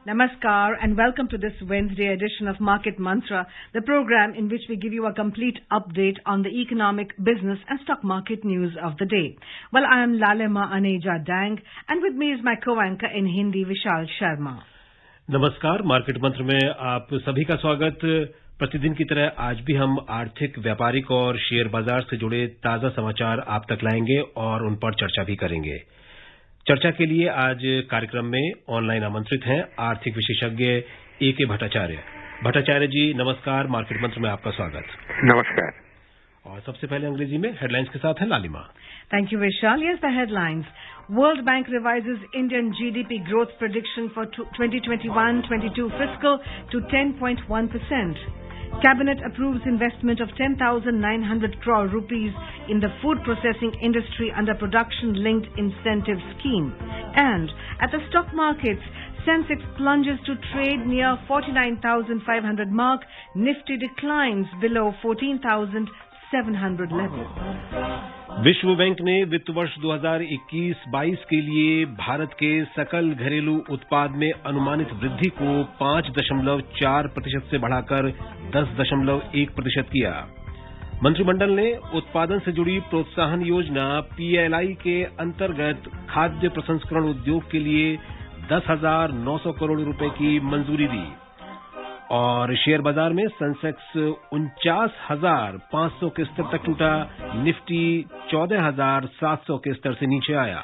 Namaskar and welcome to this Wednesday edition of Market Mantra, the program in which we give you a complete update on the economic, business and stock market news of the day. Well, I am Lalema Aneja Dang and with me is my co-anchor in Hindi, Vishal Sharma. नमस्कार, market मंत्र में आप सभी का स्वागत। प्रतिदिन की तरह आज भी हम आर्थिक, व्यापारिक और शेयर बाजार से जुड़े ताजा समाचार आप तक लाएंगे और उन पर चर्चा भी करेंगे। चर्चा के लिए आज कार्यक्रम में ऑनलाइन आमंत्रित हैं आर्थिक विशेषज्ञ A.K. भट्टाचार्य। भट्टाचार्य जी नमस्कार, मार्केट मंत्र में आपका स्वागत। नमस्कार। और सबसे पहले अंग्रेजी में हेडलाइंस के साथ है लालिमा। Thank you, Vishal. Yes, the headlines. World Bank revises Indian GDP growth prediction for 2021-22 fiscal to 10.1%. Cabinet approves investment of 10,900 crore rupees in the food processing industry under production-linked incentive scheme. And at the stock markets, Sensex plunges to trade near 49,500 mark. Nifty declines below 14,700 level. विश्व bank ने वित्त वर्ष 2021-22 के लिए भारत के सकल घरेलू उत्पाद में अनुमानित वृद्धि को 5.4% से बढ़ाकर 10.1% किया। मंत्रिमंडल ने उत्पादन से जुड़ी प्रोत्साहन योजना PLI के अंतर्गत खाद्य प्रसंस्करण उद्योग के लिए 10,900 करोड़ रुपए की मंजूरी दी। और शेयर बाजार में सेंसेक्स 49,500 के स्तर तक टूटा, निफ्टी 14,700 के स्तर से नीचे आया।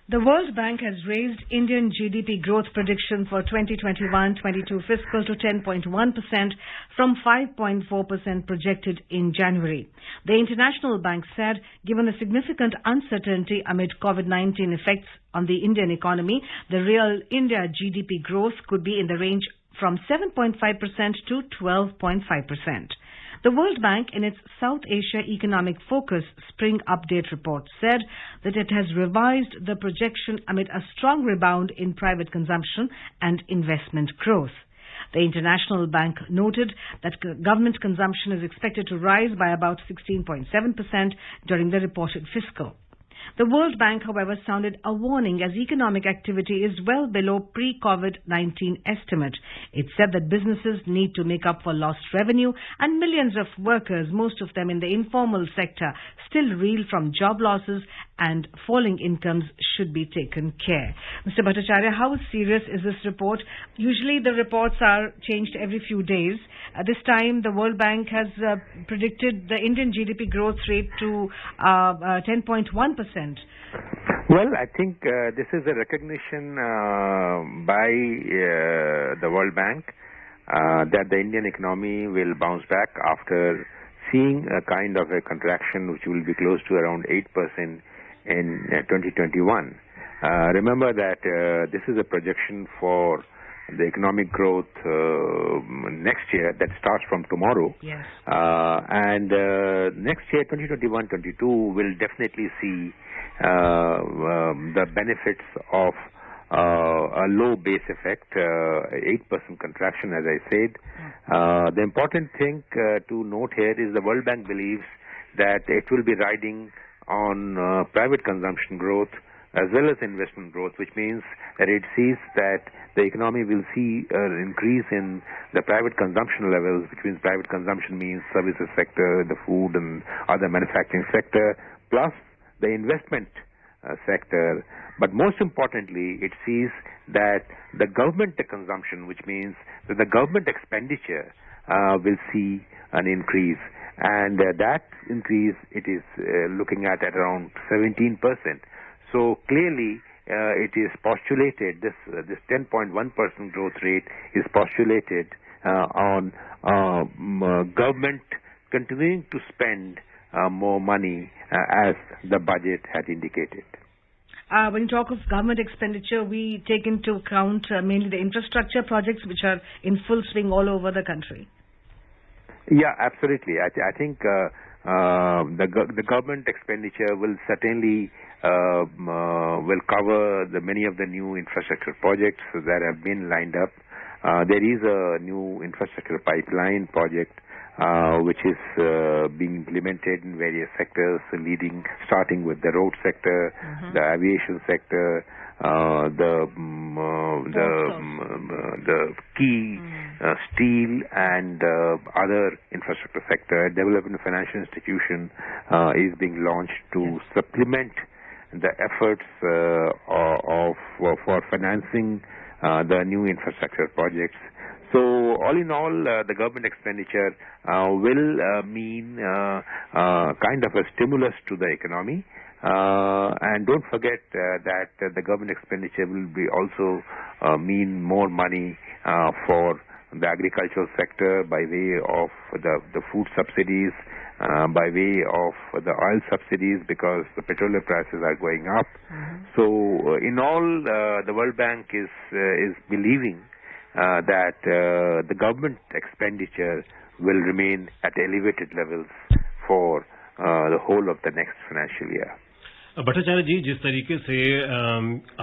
The World Bank has raised Indian GDP growth prediction for 2021-22 fiscal to 10.1% from 5.4% projected in January. The International Bank said, given the significant uncertainty amid COVID-19 effects on the Indian economy, the real India GDP growth could be in the range from 7.5% to 12.5%. The World Bank, in its South Asia Economic Focus Spring Update report, said that it has revised the projection amid a strong rebound in private consumption and investment growth. The International Bank noted that government consumption is expected to rise by about 16.7% during the reported fiscal. The World Bank, however, sounded a warning as economic activity is well below pre-COVID-19 estimate. It said that businesses need to make up for lost revenue and millions of workers, most of them in the informal sector, still reel from job losses and falling incomes should be taken care. Mr. Bhattacharya, how serious is this report? Usually the reports are changed every few days. This time the World Bank has predicted the Indian GDP growth rate to 10.1%. Well, I think this is a recognition by the World Bank that the Indian economy will bounce back after seeing a kind of a contraction which will be close to around 8% in 2021. Remember that this is a projection for the economic growth next year that starts from tomorrow. Yes. And next year, 2021-22, will definitely see the benefits of a low base effect, 8% contraction, as I said. The important thing to note here is the World Bank believes that it will be riding on private consumption growth as well as investment growth, which means that it sees that the economy will see an increase in the private consumption levels, which means private consumption means services sector, the food and other manufacturing sector, plus the investment sector. But most importantly, it sees that the government consumption, which means that the government expenditure will see an increase. And that increase, it is looking at around 17%. So clearly, it is postulated, this 10.1% growth rate is postulated on government continuing to spend more money as the budget had indicated. When you talk of government expenditure, we take into account mainly the infrastructure projects which are in full swing all over the country. Yeah, absolutely. I think the government expenditure will certainly will cover many of the new infrastructure projects that have been lined up. There is a new infrastructure pipeline project which is being implemented in various sectors, starting with the road sector, the aviation sector, the key steel and other infrastructure sector. Development Financial Institution is being launched to supplement the efforts for financing the new infrastructure projects. So all in all, the government expenditure will mean kind of a stimulus to the economy. And don't forget that the government expenditure will be also mean more money for the agricultural sector by way of the food subsidies, by way of the oil subsidies, because the petroleum prices are going up. So in all, the World Bank is believing that the government expenditure will remain at elevated levels for the whole of the next financial year. Bhattacharya जी, जिस तरीके से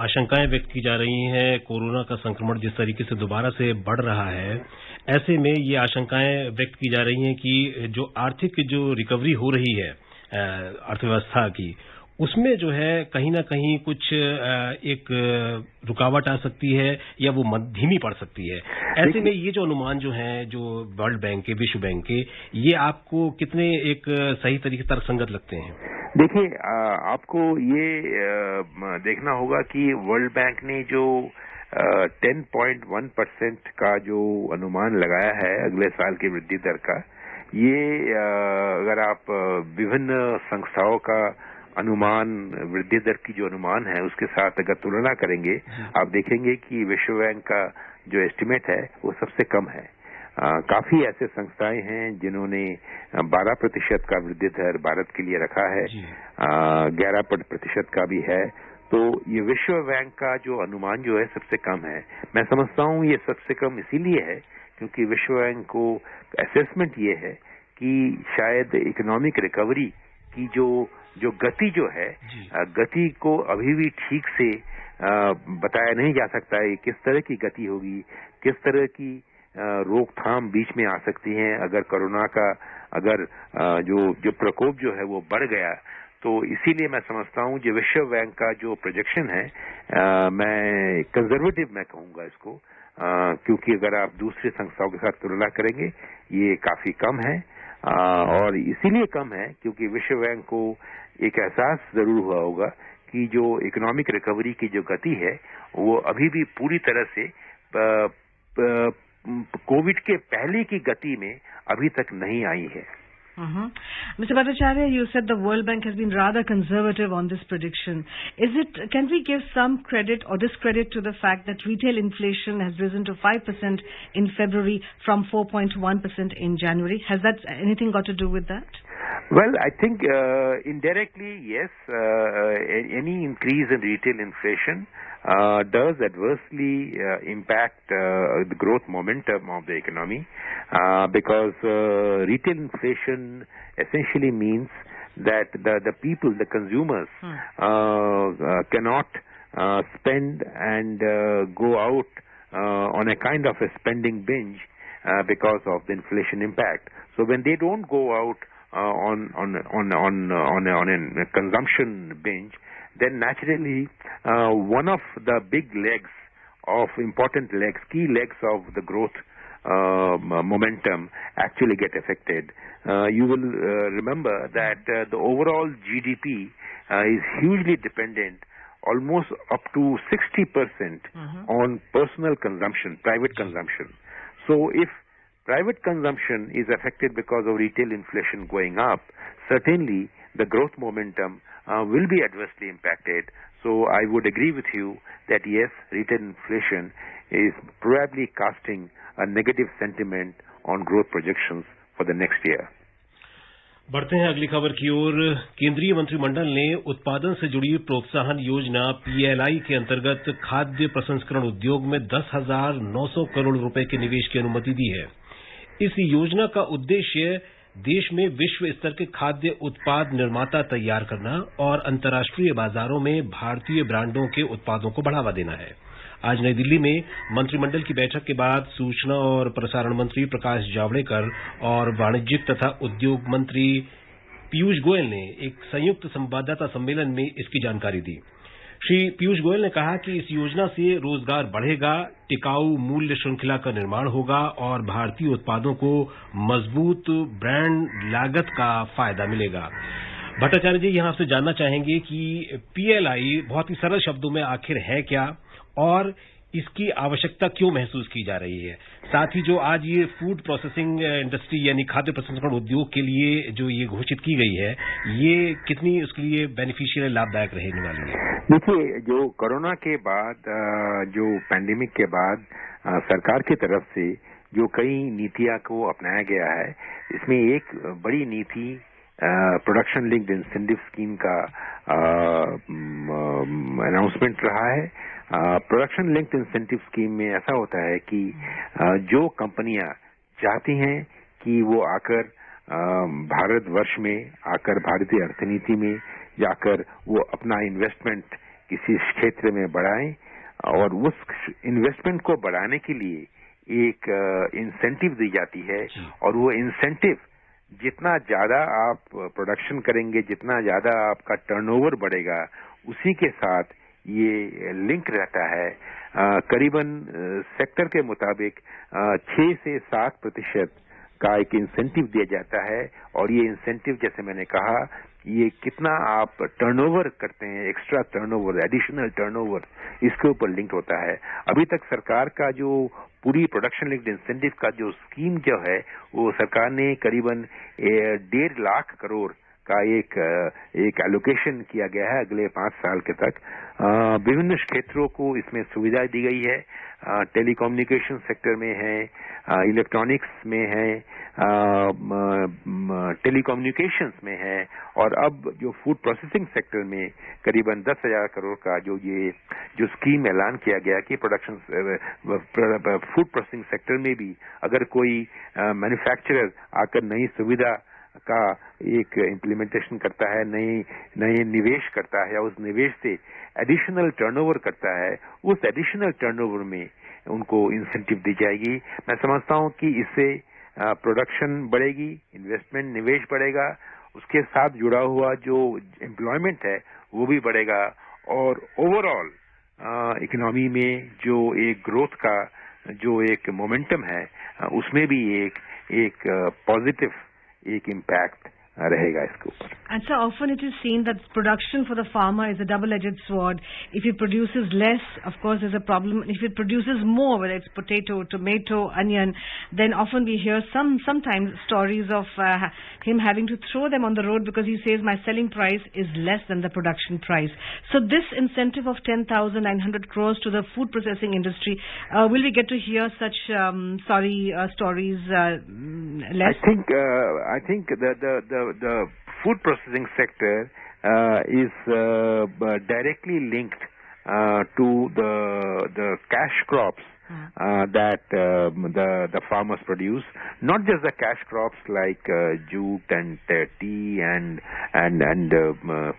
आशंकाएं व्यक्त की जा रही हैं, corona का संक्रमण जिस तरीके से दोबारा से बढ़ रहा है, ऐसे में ये आशंकाएं व्यक्त की जा रही हैं कि जो आर्थिक रिकवरी हो रही है अर्थव्यवस्था की, उसमें जो है कहीं ना कहीं कुछ एक रुकावट आ सकती है या वो धीमी पड़ सकती है। ऐसे में ये जो अनुमान जो हैं, जो वर्ल्ड बैंक के, विश्व बैंक के, ये आपको कितने एक सही तरीके से तर्कसंगत लगते हैं? देखिए, आपको ये देखना होगा कि वर्ल्ड बैंक ने जो 10.1% का जो अनुमान लगाया है अगले साल की वृद्धि दर का, ये अगर आप विभिन्न संस्थाओं का अनुमान, वृद्धि दर की जो अनुमान है उसके साथ अगर तुलना करेंगे, आप देखेंगे कि विश्व बैंक का जो एस्टिमेट है वो सबसे कम है। काफी ऐसे संस्थाएं हैं जिन्होंने 12% का वृद्धि दर भारत के लिए रखा है, 11% का भी है। तो ये विश्व बैंक का जो अनुमान जो है सबसे कम है। मैं समझता हूँ ये सबसे कम इसीलिए है क्योंकि विश्व बैंक को असेसमेंट ये है कि शायद इकोनॉमिक रिकवरी की जो गति जो है, गति को अभी भी ठीक से बताया नहीं जा सकता है। किस तरह की गति होगी, किस तरह की रोकथाम बीच में आ सकती है अगर कोरोना का जो प्रकोप जो है वो बढ़ गया। तो इसीलिए मैं समझता हूँ जो विश्व बैंक का जो प्रोजेक्शन है, मैं कंजर्वेटिव मैं कहूँगा इसको, क्योंकि अगर आप दूसरी संस्थाओं के साथ तुलना करेंगे ये काफी कम है। और इसीलिए कम है क्योंकि विश्व बैंक को एक एहसास जरूर हुआ होगा कि जो इकोनॉमिक रिकवरी की जो गति है वो अभी भी पूरी तरह से कोविड के पहले की गति में अभी तक नहीं आई है। Mr. Bhattacharya, you said the World Bank has been rather conservative on this prediction. Can we give some credit or discredit to the fact that retail inflation has risen to 5% in February from 4.1% in January? Has that anything got to do with that? Well, I think indirectly, yes. Any increase in retail inflation does adversely impact the growth momentum of the economy because retail inflation essentially means that the people, the consumers, cannot spend and go out on a kind of a spending binge because of the inflation impact. So when they don't go out on a consumption binge, then naturally one of the big legs of key legs of the growth momentum actually get affected. You will remember that the overall GDP is hugely dependent, almost up to 60% on personal consumption, private consumption. So if private consumption is affected because of retail inflation going up, certainly the growth momentum will be adversely impacted. So I would agree with you that yes, retail inflation is probably casting a negative sentiment on growth projections for the next year. बढ़ते हैं अगली खबर की ओर। केंद्रीय मंत्रिमंडल ने उत्पादन से जुड़ी प्रोत्साहन योजना PLI के अंतर्गत खाद्य प्रसंस्करण उद्योग में 10,900 करोड़ रुपए के निवेश की अनुमति दी है। इस योजना का उद्देश्य देश में विश्व स्तर के खाद्य उत्पाद निर्माता तैयार करना और अंतर्राष्ट्रीय बाजारों में भारतीय ब्रांडों के उत्पादों को बढ़ावा देना है। आज नई दिल्ली में मंत्रिमंडल की बैठक के बाद सूचना और प्रसारण मंत्री प्रकाश जावड़ेकर और वाणिज्यिक तथा उद्योग मंत्री पीयूष गोयल ने एक संयुक्त संवाददाता सम्मेलन में इसकी जानकारी दी। श्री पीयूष गोयल ने कहा कि इस योजना से रोजगार बढ़ेगा, टिकाऊ मूल्य श्रृंखला का निर्माण होगा और भारतीय उत्पादों को मजबूत ब्रांड लागत का फायदा मिलेगा। भट्टाचार्य जी, यहां आपसे जानना चाहेंगे कि पीएलआई बहुत ही सरल शब्दों में आखिर है क्या और इसकी आवश्यकता क्यों महसूस की जा रही है। साथ ही जो आज ये फूड प्रोसेसिंग इंडस्ट्री यानी खाद्य प्रसंस्करण उद्योग के लिए जो ये घोषित की गई है, ये कितनी उसके लिए बेनिफिशियल लाभदायक रहने वाली है? देखिए, जो कोरोना के बाद जो पैंडेमिक के बाद सरकार की तरफ से जो कई नीतियां को अपनाया गया है, इसमें एक बड़ी नीति प्रोडक्शन लिंक्ड इंसेंटिव स्कीम का अनाउंसमेंट रहा है। प्रोडक्शन लिंक्ड इंसेंटिव स्कीम में ऐसा होता है कि जो कंपनियां चाहती हैं कि वो आकर भारतवर्ष में आकर भारतीय अर्थनीति में जाकर वो अपना इन्वेस्टमेंट किसी क्षेत्र में बढ़ाएं और उस इन्वेस्टमेंट को बढ़ाने के लिए एक इंसेंटिव दी जाती है और वो इंसेंटिव जितना ज्यादा आप प्रोडक्शन करेंगे, जितना ज्यादा आपका टर्नओवर बढ़ेगा, उसी के साथ ये लिंक रहता है। करीबन सेक्टर के मुताबिक 6 से 7% का एक इंसेंटिव दिया जाता है और ये इंसेंटिव, जैसे मैंने कहा, ये कितना आप टर्नओवर करते हैं, एक्स्ट्रा टर्नओवर, एडिशनल टर्नओवर, इसके ऊपर लिंक होता है। अभी तक सरकार का जो पूरी प्रोडक्शन लिंक्ड इंसेंटिव का जो स्कीम जो है, वो सरकार ने करीबन 1.5 लाख करोड़ का एक एलोकेशन किया गया है अगले 5 साल के तक। विभिन्न क्षेत्रों को इसमें सुविधा दी गई है। टेलीकम्युनिकेशन सेक्टर में है, इलेक्ट्रॉनिक्स में है, टेलीकम्युनिकेशंस में है और अब जो फूड प्रोसेसिंग सेक्टर में करीबन 10,000 करोड़ का जो स्कीम ऐलान किया गया कि प्रोडक्शन फूड प्रोसेसिंग सेक्टर में भी अगर कोई मैन्युफैक्चरर आकर नई सुविधा का एक इम्प्लीमेंटेशन करता है, नए निवेश करता है या उस निवेश से एडिशनल टर्नओवर करता है, उस एडिशनल टर्नओवर में उनको इंसेंटिव दी जाएगी। मैं समझता हूं कि इससे प्रोडक्शन बढ़ेगी, इन्वेस्टमेंट निवेश बढ़ेगा, उसके साथ जुड़ा हुआ जो एम्प्लॉयमेंट है वो भी बढ़ेगा और ओवरऑल इकोनॉमी में जो एक ग्रोथ का जो एक मोमेंटम है उसमें भी एक पॉजिटिव एक इम्पैक्ट रहेगा इसके ऊपर। And so often it is seen that production for the farmer is a double-edged sword. If he produces less, of course, there's a problem. If he produces more, whether it's potato, tomato, onion, then often we hear sometimes stories of him having to throw them on the road because he says my selling price is less than the production price. So this incentive of 10,900 crores to the food processing industry, will we get to hear such stories less? I think the food processing sector is directly linked to the cash crops that the farmers produce. Not just the cash crops like jute and tea and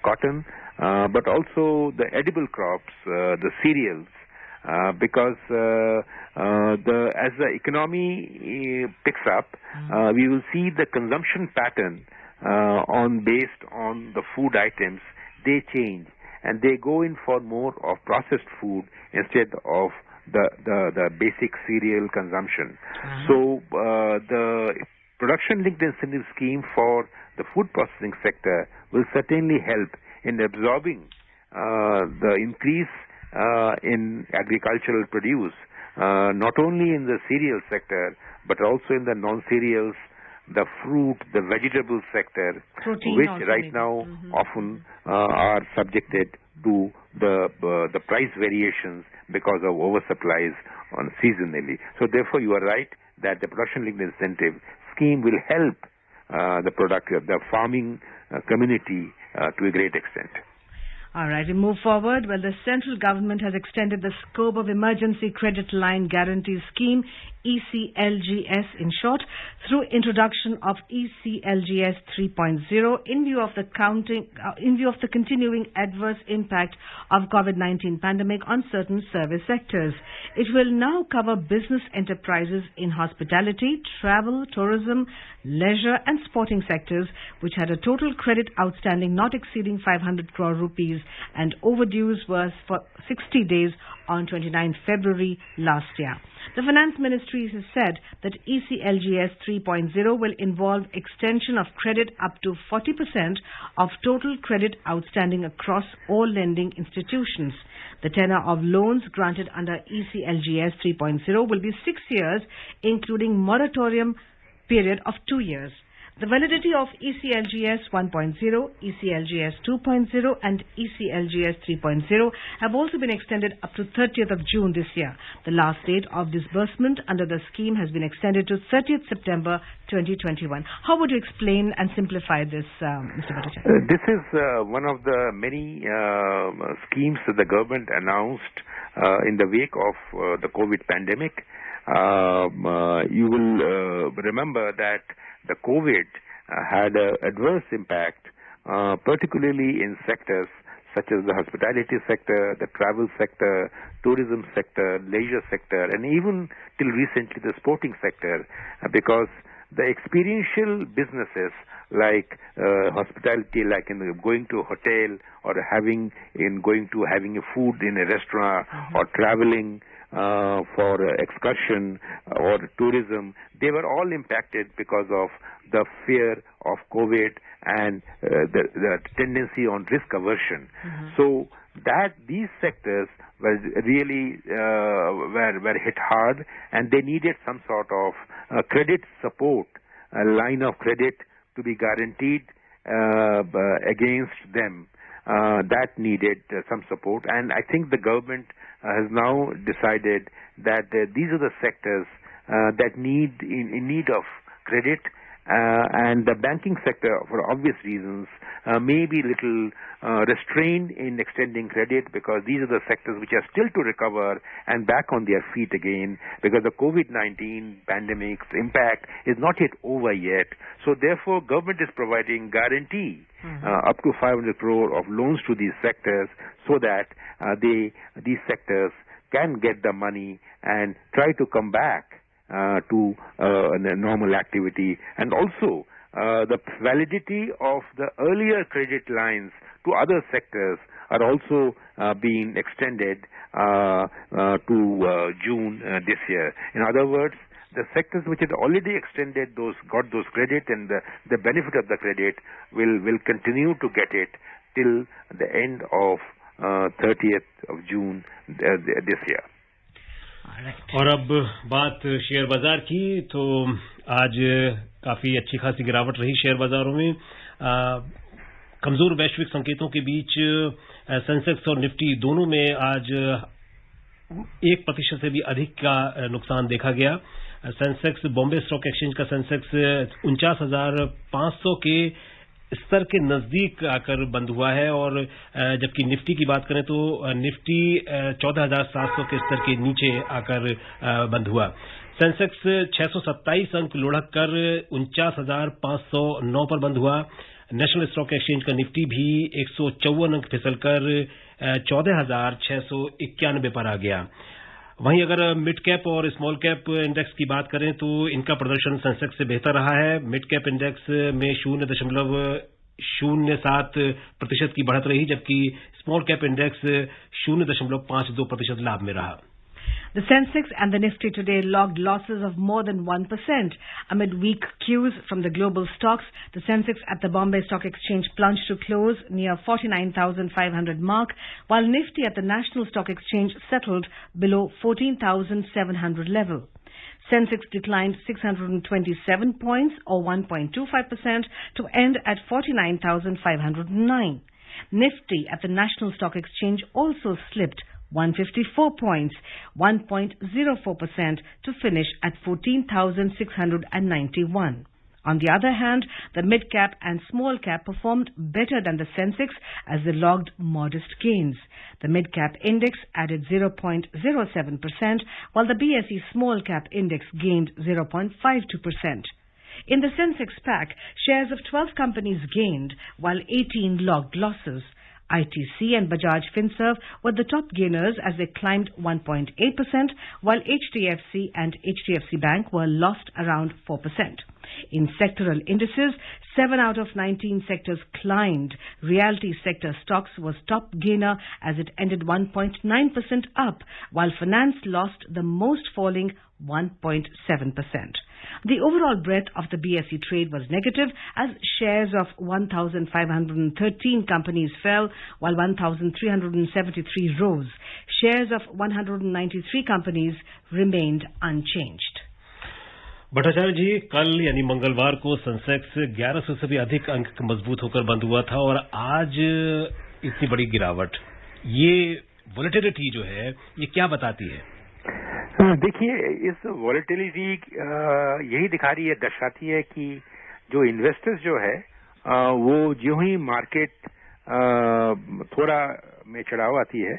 cotton, but also the edible crops, the cereals. Because as the economy picks up, we will see the consumption pattern based on the food items, they change and they go in for more of processed food instead of the basic cereal consumption. So the production linked incentive scheme for the food processing sector will certainly help in absorbing the increase in agricultural produce, not only in the cereal sector but also in the non-cereals, the fruit, the vegetable sector, protein which also right now often are subjected to the price variations because of oversupplies on seasonally. So therefore you are right that the production linked incentive scheme will help the farming community to a great extent. All right, we move forward. Well, the central government has extended the scope of Emergency Credit Line Guarantee Scheme, ECLGS in short, through introduction of ECLGS 3.0 in view of the continuing adverse impact of COVID-19 pandemic on certain service sectors. It will now cover business enterprises in hospitality, travel, tourism, leisure and sporting sectors which had a total credit outstanding not exceeding 500 crore rupees and overdues was for 60 days on 29 February last year. The Finance Ministry has said that ECLGS 3.0 will involve extension of credit up to 40% of total credit outstanding across all lending institutions. The tenor of loans granted under ECLGS 3.0 will be 6 years, including moratorium period of 2 years. The validity of ECLGS 1.0, ECLGS 2.0 and ECLGS 3.0 have also been extended up to 30th of June this year. The last date of disbursement under the scheme has been extended to 30th September 2021. How would you explain and simplify this, Mr. Bhattacharya? This is one of the many schemes that the government announced in the wake of the COVID pandemic. You will remember that the COVID had an adverse impact, particularly in sectors such as the hospitality sector, the travel sector, tourism sector, leisure sector, and even till recently the sporting sector, because the experiential businesses like hospitality, like in going to a hotel or going to having a food in a restaurant or traveling for excursion or tourism, they were all impacted because of the fear of COVID and the tendency on risk aversion. So that these sectors were really were hit hard, and they needed some sort of credit support, a line of credit to be guaranteed against them. That needed some support, and I think the government has now decided that these are the sectors that in need of credit, and the banking sector, for obvious reasons, may be little restrained in extending credit, because these are the sectors which are still to recover and back on their feet again, because the COVID-19 pandemic's impact is not yet over yet. So therefore, government is providing guarantee up to 500 crore of loans to these sectors, so that these sectors can get the money and try to come back to normal activity. And also the validity of the earlier credit lines to other sectors are also being extended to June this year. In other words, the sectors which had already extended got those credit, and the benefit of the credit will continue to get it till the end of 30th of June this year. और अब बात share बाजार की, तो आज काफी अच्छी खासी गिरावट रही शेयर बाजारों में। कमजोर वैश्विक संकेतों के बीच सेंसेक्स और निफ्टी दोनों में आज 1% से भी अधिक का नुकसान देखा गया। सेंसेक्स, बॉम्बे स्टॉक एक्सचेंज का सेंसेक्स 49,500 के स्तर के नजदीक आकर बंद हुआ है, और जबकि निफ्टी की बात करें तो निफ्टी 14,700 के स्तर के नीचे आकर बंद हुआ। सेंसेक्स 627 अंक लुढ़क कर 49,509 पर बंद हुआ। नेशनल स्टॉक एक्सचेंज का निफ्टी भी 154 अंक फिसलकर 14,691 पर आ गया। वहीं अगर मिड कैप और स्मॉल कैप इंडेक्स की बात करें तो इनका प्रदर्शन सेंसेक्स से बेहतर रहा है। मिड कैप इंडेक्स में 0.07% की बढ़त रही, जबकि स्मॉल कैप इंडेक्स 0.52% लाभ में रहा। The Sensex and the Nifty today logged losses of more than 1% amid weak cues from the global stocks. The Sensex at the Bombay Stock Exchange plunged to close near 49,500 mark, while Nifty at the National Stock Exchange settled below 14,700 level. Sensex declined 627 points or 1.25% to end at 49,509. Nifty at the National Stock Exchange also slipped 154 points, 1.04% to finish at 14,691. On the other hand, the mid-cap and small-cap performed better than the Sensex as they logged modest gains. The mid-cap index added 0.07%, while the BSE small-cap index gained 0.52%. In the Sensex pack, shares of 12 companies gained, while 18 logged losses. ITC and Bajaj Finserv were the top gainers as they climbed 1.8%, while HDFC and HDFC Bank were lost around 4%. In sectoral indices, 7 out of 19 sectors climbed. Realty sector stocks was top gainer as it ended 1.9% up, while finance lost the most, falling 1.7%. The overall breadth of the BSE trade was negative as shares of 1,513 companies fell while 1,373 rose. Shares of 193 companies remained unchanged. Bhattacharya जी, कल यानी मंगलवार को Sensex 1100 से भी अधिक अंक मजबूत होकर बंद हुआ था और आज इतनी बड़ी गिरावट, ये वोलेटिलिटी जो है ये क्या बताती है? देखिए, इस वॉलेटिलिटी यही दिखा रही है, दर्शाती है कि जो इन्वेस्टर्स जो है वो जो ही मार्केट थोड़ा में चढ़ाव आती है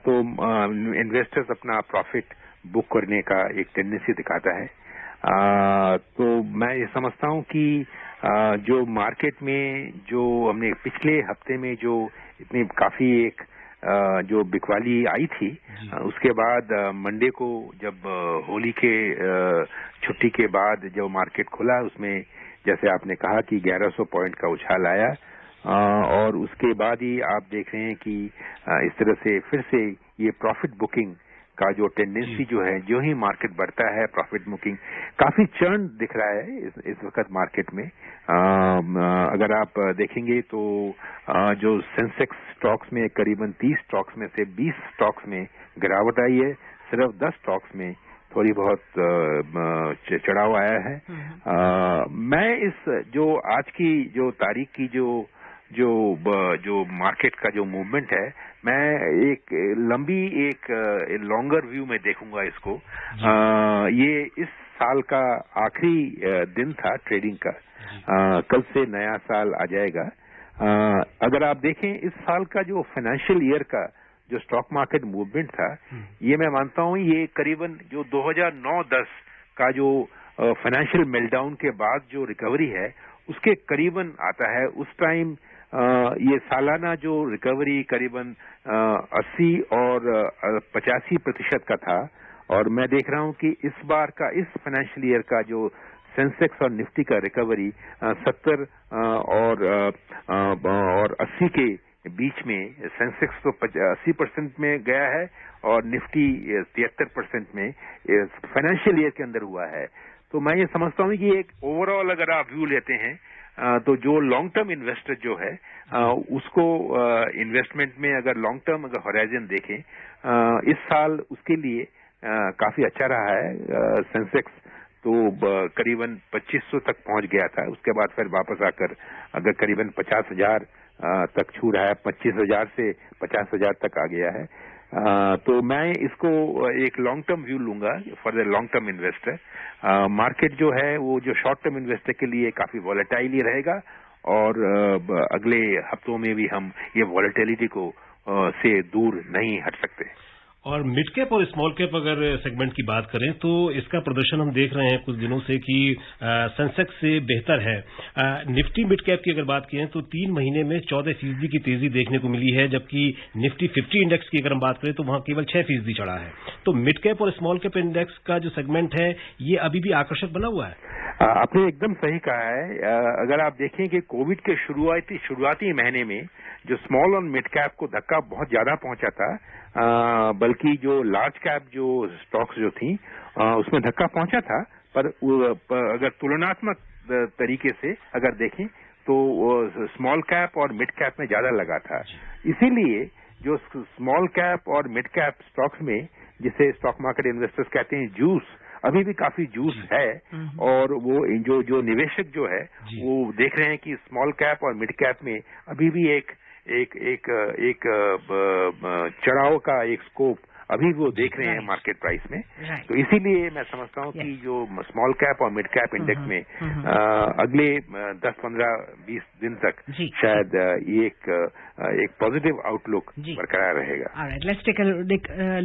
तो इन्वेस्टर्स अपना प्रॉफिट बुक करने का एक टेंडेंसी दिखाता है। तो मैं ये समझता हूँ कि जो मार्केट में जो हमने पिछले हफ्ते में जो इतनी काफी एक जो बिकवाली आई थी, उसके बाद मंडे को जब होली के छुट्टी के बाद जब मार्केट खुला, उसमें जैसे आपने कहा कि 1100 पॉइंट का उछाल आया और उसके बाद ही आप देख रहे हैं कि इस तरह से फिर से ये प्रॉफिट बुकिंग का जो टेंडेंसी जो है, जो ही मार्केट बढ़ता है प्रॉफिट बुकिंग काफी चर्न दिख रहा है इस वक्त मार्केट में। अगर आप देखेंगे तो जो सेंसेक्स स्टॉक्स में करीबन 30 स्टॉक्स में से 20 स्टॉक्स में गिरावट आई है, सिर्फ 10 स्टॉक्स में थोड़ी बहुत चढ़ाव आया है। मैं इस जो आज की जो तारीख की जो मार्केट का जो मूवमेंट है, मैं एक लंबी एक लॉन्गर व्यू में देखूंगा इसको। ये इस साल का आखिरी दिन था ट्रेडिंग का, कल से नया साल आ जाएगा। अगर आप देखें इस साल का जो फाइनेंशियल ईयर का जो स्टॉक मार्केट मूवमेंट था, ये मैं मानता हूं ये करीबन जो 2009-10 का जो फाइनेंशियल मेल्टडाउन के बाद जो रिकवरी है उसके करीबन आता है। उस टाइम ये सालाना जो रिकवरी करीबन 80 और 85% का था, और मैं देख रहा हूं कि इस बार का इस फाइनेंशियल ईयर का जो सेंसेक्स और निफ्टी का रिकवरी 70 और 80 के बीच में, सेंसेक्स तो 80% में गया है और निफ्टी 73% में फाइनेंशियल ईयर के अंदर हुआ है। तो मैं ये समझता हूं कि एक ओवरऑल अगर आप व्यू लेते हैं तो जो लॉन्ग टर्म इन्वेस्टर जो है उसको इन्वेस्टमेंट में अगर लॉन्ग टर्म अगर होराइजन देखें, इस साल उसके लिए काफी अच्छा रहा है। सेंसेक्स तो करीबन 2500 तक पहुंच गया था, उसके बाद फिर वापस आकर अगर करीबन 50,000 तक छू रहा है, 25,000 से 50,000 तक आ गया है। तो मैं इसको एक लॉन्ग टर्म व्यू लूंगा for the long term investor. Market जो है वो जो शॉर्ट टर्म इन्वेस्टर के लिए काफी वॉलेटाइल ही रहेगा और अगले हफ्तों में भी हम ये वॉलेटिलिटी को से दूर नहीं हट सकते। और मिड कैप और स्मॉल कैप अगर सेगमेंट की बात करें तो इसका प्रदर्शन हम देख रहे हैं कुछ दिनों से कि सेंसेक्स से बेहतर है। निफ्टी मिड कैप की अगर बात करें तो 3 महीने में 14% की तेजी देखने को मिली है, जबकि निफ्टी 50 इंडेक्स की अगर हम बात करें तो वहां केवल 6% चढ़ा है। तो मिड कैप और स्मॉल कैप इंडेक्स का जो सेगमेंट है ये अभी भी आकर्षक बना हुआ है। आपने एकदम सही कहा है। अगर आप देखें कि कोविड के शुरुआती महीने में जो स्मॉल और मिड कैप को धक्का बहुत ज्यादा पहुंचा था, बल्कि जो लार्ज कैप जो स्टॉक्स जो थी उसमें धक्का पहुंचा था, पर अगर तुलनात्मक तरीके से अगर देखें तो स्मॉल कैप और मिड कैप में ज्यादा लगा था। इसीलिए जो स्मॉल कैप और मिड कैप स्टॉक्स में, जिसे स्टॉक मार्केट इन्वेस्टर्स कहते हैं जूस, अभी भी काफी जूस है और वो जो निवेशक जो है वो देख रहे हैं कि स्मॉल कैप और मिड कैप में अभी भी एक चढ़ाव का एक स्कोप अभी वो देख रहे हैं मार्केट प्राइस में। तो इसीलिए मैं समझता हूँ कि जो स्मॉल कैप और मिड कैप इंडेक्स में अगले 10, 15, 20 दिन तक शायद ये एक पॉजिटिव आउटलुक बरकरार रहेगा। All right, let's take a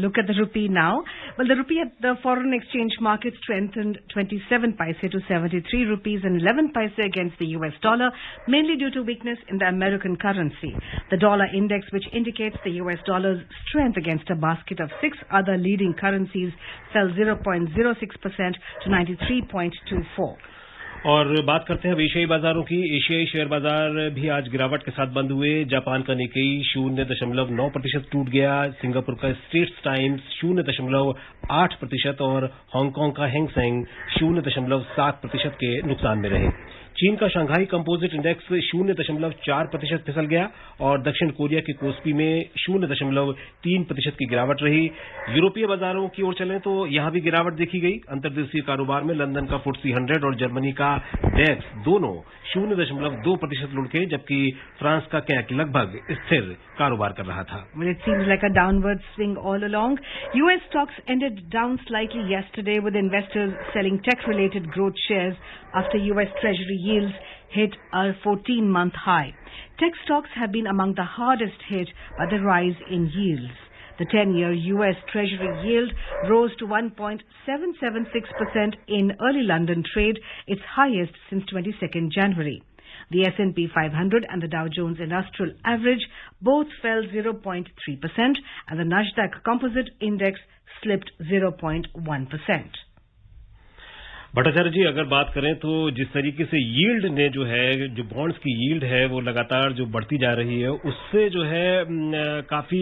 look at the rupee now. Well, the rupee at the foreign exchange market strengthened 27 paise to 73 rupees and 11 paise against the US dollar, mainly due to weakness in the American currency. The dollar index, which indicates the US dollar's strength against a basket of 6 other leading currencies, fell 0.06% to 93.24. और बात करते हैं अब एशियाई बाजारों की। एशियाई share बाजार भी आज गिरावट के साथ बंद हुए। जापान का निकेई 0.9% टूट गया। सिंगापुर का स्ट्रेट्स टाइम्स 0.8% और हांगकांग का हैंग सेंग 0.7% के नुकसान में रहे। चीन का शंघाई कंपोजिट इंडेक्स 0.4% फिसल गया और दक्षिण कोरिया की कोस्पी में 0.3% की गिरावट रही। यूरोपीय बाजारों की ओर चलें तो यहां भी गिरावट देखी गई। अंतर्देशीय कारोबार में लंदन का FTSE 100 और जर्मनी का डेक्स दोनों 0.2% लुढ़के, जबकि फ्रांस का कैक लगभग स्थिर कारोबार कर रहा था। Well, it seems like a downward swing all along. US stocks ended down slightly yesterday with investors selling tech-related growth shares after US Treasury yields hit a 14-month high. Tech stocks have been among the hardest hit by the rise in yields. The 10-year US Treasury yield rose to 1.776% in early London trade, its highest since 22nd January. The S&P 500 and the Dow Jones Industrial Average both fell 0.3% and the Nasdaq Composite Index slipped 0.1%. Bhattacharya जी, अगर बात करें तो जिस तरीके से yield ने जो है, जो बॉन्ड्स की यील्ड है वो लगातार जो बढ़ती जा रही है, उससे जो है काफी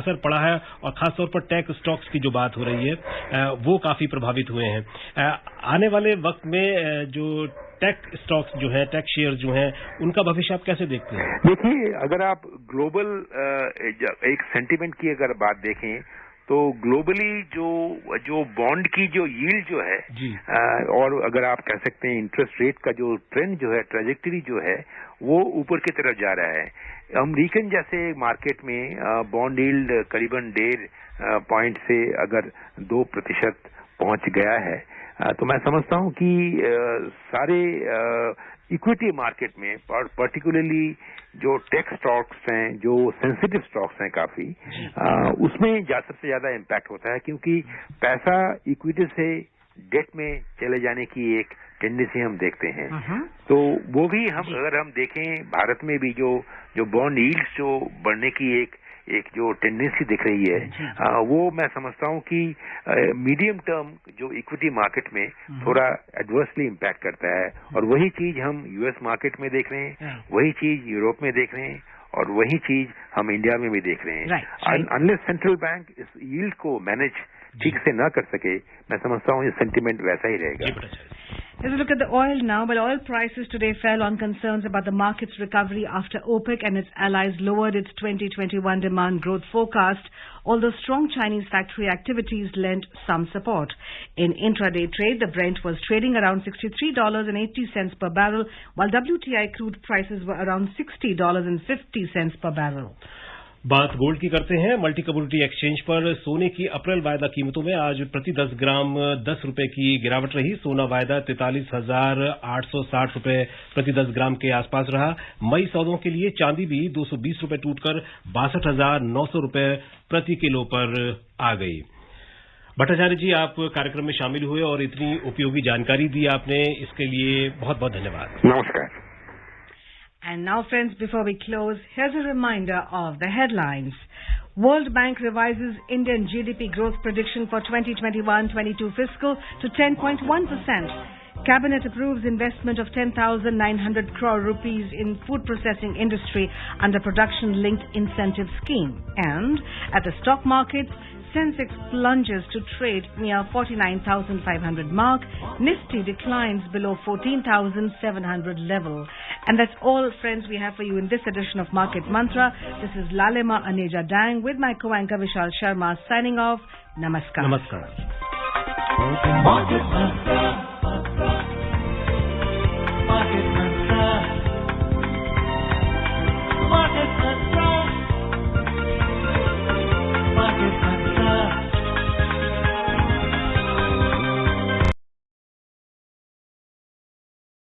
असर पड़ा है और खासतौर पर टेक स्टॉक्स की जो बात हो रही है वो काफी प्रभावित हुए हैं। आने वाले वक्त में जो टेक स्टॉक्स जो है, टेक शेयर जो हैं, उनका भविष्य आप कैसे देखते हैं? देखिए, अगर आप ग्लोबल एक सेंटीमेंट की अगर बात देखें तो ग्लोबली जो बॉन्ड की जो यील्ड जो है और अगर आप कह सकते हैं इंटरेस्ट रेट का जो ट्रेंड जो है, ट्रेजेक्टरी जो है, वो ऊपर की तरफ जा रहा है। अमेरिकन जैसे मार्केट में बॉन्ड यील्ड करीबन 1.5 पॉइंट से अगर 2% पहुंच गया है, तो मैं समझता हूं कि सारे इक्विटी मार्केट में पर्टिकुलरली जो टेक स्टॉक्स हैं, जो सेंसिटिव स्टॉक्स हैं काफी, उसमें सबसे ज्यादा इम्पैक्ट होता है, क्योंकि पैसा इक्विटी से डेट में चले जाने की एक टेंडेंसी हम देखते हैं। तो वो भी अगर हम देखें, भारत में भी जो बॉन्ड यील्ड्स जो बढ़ने की एक जो टेंडेंसी दिख रही है, वो मैं समझता हूं कि मीडियम टर्म जो इक्विटी मार्केट में थोड़ा एडवर्सली इम्पैक्ट करता है। और वही चीज हम यूएस मार्केट में देख रहे हैं, वही चीज यूरोप में देख रहे हैं और वही चीज हम इंडिया में भी देख रहे हैं। अनलेस सेंट्रल बैंक इस यील्ड को मैनेज ठीक से ना कर सके, मैं समझता हूँ ये सेंटीमेंट वैसा ही रहेगा। Let's look at the oil now. Well, oil prices today fell on concerns about the market's recovery after OPEC and its allies lowered its 2021 demand growth forecast, although strong Chinese factory activities lent some support. In intraday trade, the Brent was trading around $63.80 per barrel, while WTI crude prices were around $60.50 per barrel. बात gold की करते हैं। Multi commodity exchange पर सोने की अप्रैल वायदा कीमतों में आज प्रति 10 ग्राम 10 रुपए की गिरावट रही। सोना वायदा 43,860 रुपए प्रति 10 ग्राम के आसपास रहा। मई सौदों के लिए चांदी भी 220 रुपए टूटकर 62,900 रुपए प्रति किलो पर आ गई। भट्टाचार्य जी, आप कार्यक्रम में शामिल हुए और इतनी उपयोगी जानकारी दी आपने, इसके लिए बहुत बहुत धन्यवाद। नमस्कार। And now, friends, before we close, here's a reminder of the headlines. World Bank revises Indian GDP growth prediction for 2021-22 fiscal to 10.1%. Cabinet approves investment of 10,900 crore rupees in food processing industry under production-linked incentive scheme. And at the stock markets, Sensex plunges to trade near 49,500 mark. Nifty declines below 14,700 level. And that's all, friends, we have for you in this edition of Market Mantra. This is Lalema Aneja Dang with my co-anchor Vishal Sharma signing off. Namaskar. Namaskar.